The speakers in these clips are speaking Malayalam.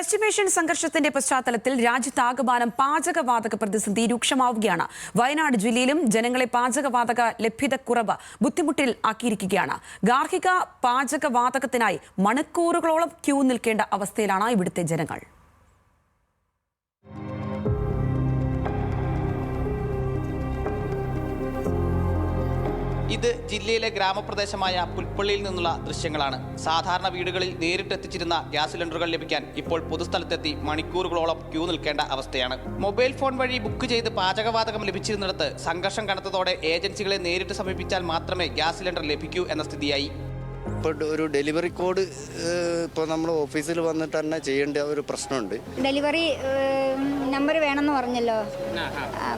പശ്ചിമേഷ്യൻ സംഘർഷത്തിന്റെ പശ്ചാത്തലത്തിൽ രാജ്യത്താകമാനം പാചകവാതക പ്രതിസന്ധി രൂക്ഷമാവുകയാണ്. വയനാട് ജില്ലയിലും ജനങ്ങളെ പാചകവാതക ലഭ്യതക്കുറവ് ബുദ്ധിമുട്ടിൽ ആക്കിയിരിക്കുകയാണ്. ഗാർഹിക പാചകവാതകത്തിനായി മണിക്കൂറുകളോളം ക്യൂ നിൽക്കേണ്ട അവസ്ഥയിലാണ് ഇവിടുത്തെ ജനങ്ങൾ. ഇത് ജില്ലയിലെ ഗ്രാമപ്രദേശമായ പുൽപ്പള്ളിയിൽ നിന്നുള്ള ദൃശ്യങ്ങളാണ്. സാധാരണ വീടുകളിൽ നേരിട്ടെത്തിച്ചിരുന്ന ഗ്യാസ് സിലിണ്ടറുകൾ ലഭിക്കാൻ ഇപ്പോൾ പൊതുസ്ഥലത്തെത്തി മണിക്കൂറുകളോളം ക്യൂ നിൽക്കേണ്ട അവസ്ഥയാണ്. മൊബൈൽ ഫോൺ വഴി ബുക്ക് ചെയ്ത് പാചകവാതകം ലഭിച്ചിരുന്നിടത്ത് സംഘർഷം കനത്തതോടെ ഏജൻസികളെ നേരിട്ട് സമീപിച്ചാൽ മാത്രമേ ഗ്യാസ് സിലിണ്ടർ ലഭിക്കൂ എന്ന സ്ഥിതിയായി. ഇപ്പോൾ ഒരു ഡെലിവറി കോഡ് ഇപ്പോൾ നമ്മൾ ഓഫീസിൽ വന്നിട്ട് തന്നെ ചെയ്യേണ്ട ഒരു പ്രശ്നമുണ്ട്. ഡെലിവറി നമ്പർ വേണമെന്ന് പറഞ്ഞല്ലോ,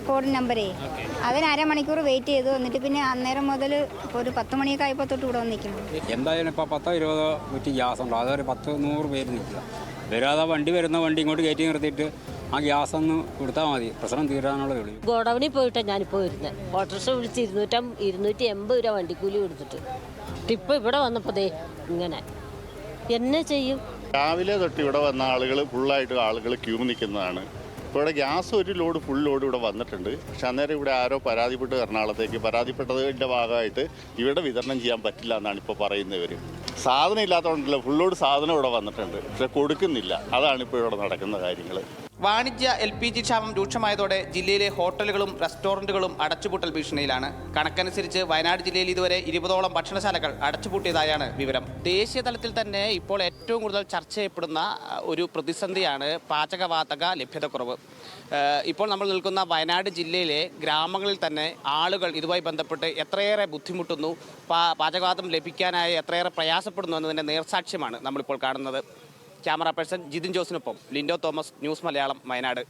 കോഡ് നമ്പറേ. അതിന് അരമണിക്കൂർ വെയിറ്റ് ചെയ്തു. എന്നിട്ട് പിന്നെ അന്നേരം മുതൽ ഒരു 10 മണിയൊക്കെ ആയപ്പോൾ തൊട്ട് ഇവിടെ വന്നിരിക്കണം. എന്തായാലും ഇപ്പോൾ 10-20 കുറ്റി ഗ്യാസ് ഉണ്ട്. അതൊരു 100-100 പേര് നിൽക്കുക. വരാതെ വരുന്ന വണ്ടി ഇങ്ങോട്ട് കയറ്റി നിർത്തിയിട്ട് ആ ഗ്യാസ് ഒന്ന് കൊടുത്താൽ മതി, പ്രശ്നം തീരാനുള്ള തെളിവ്. ഗോഡൌണിൽ പോയിട്ടാണ് ഞാനിപ്പോൾ വരുന്നത്. ഓട്ടോറിക്ഷ വിളിച്ച് 280 രൂപ വണ്ടിക്കൂലി കൊടുത്തിട്ട് ഇപ്പം ഇവിടെ വന്നപ്പോൾ ദേ ഇങ്ങനെ എന്നെ ചെയ്യും. രാവിലെ തൊട്ട് ഇവിടെ വന്ന ഫുള്ളായിട്ട് ആളുകൾ ക്യൂ നിൽക്കുന്നതാണ്. ഇപ്പോൾ ഇവിടെ ഗ്യാസ് ഒരു ലോഡ് ഫുൾ ലോഡ് ഇവിടെ വന്നിട്ടുണ്ട്. പക്ഷെ അന്നേരം ഇവിടെ ആരോ പരാതിപ്പെട്ട് എറണാകുളത്തേക്ക് പരാതിപ്പെട്ടതിൻ്റെ ഭാഗമായിട്ട് ഇവിടെ വിതരണം ചെയ്യാൻ പറ്റില്ല എന്നാണ് ഇപ്പോൾ പറയുന്നവർ. സാധനം ഇല്ലാത്തതുകൊണ്ടല്ല, ഫുൾ ലോഡ് സാധനം ഇവിടെ വന്നിട്ടുണ്ട്, പക്ഷെ കൊടുക്കുന്നില്ല. അതാണ് ഇപ്പോൾ ഇവിടെ നടക്കുന്ന കാര്യങ്ങൾ. വാണിജ്യ LPG ക്ഷാമം രൂക്ഷമായതോടെ ജില്ലയിലെ ഹോട്ടലുകളും റെസ്റ്റോറൻറ്റുകളും അടച്ചുപൂട്ടൽ ഭീഷണിയിലാണ്. കണക്കനുസരിച്ച് വയനാട് ജില്ലയിൽ ഇതുവരെ 20ഓളം ഭക്ഷണശാലകൾ അടച്ചുപൂട്ടിയതായാണ് വിവരം. ദേശീയ തലത്തിൽ തന്നെ ഇപ്പോൾ ഏറ്റവും കൂടുതൽ ചർച്ച ചെയ്യപ്പെടുന്ന ഒരു പ്രതിസന്ധിയാണ് പാചകവാതക ലഭ്യതക്കുറവ്. ഇപ്പോൾ നമ്മൾ നിൽക്കുന്ന വയനാട് ജില്ലയിലെ ഗ്രാമങ്ങളിൽ തന്നെ ആളുകൾ ഇതുമായി ബന്ധപ്പെട്ട് എത്രയേറെ ബുദ്ധിമുട്ടുന്നു, പാചകവാതകം ലഭിക്കാനായി എത്രയേറെ പ്രയാസപ്പെടുന്നു എന്നതിൻ്റെ നേർസാക്ഷ്യമാണ് നമ്മളിപ്പോൾ കാണുന്നത്. ക്യാമറ പേഴ്സൺ ജിതിൻ ജോസിനൊപ്പം ലിൻഡോ തോമസ്, ന്യൂസ് മലയാളം, വയനാട്.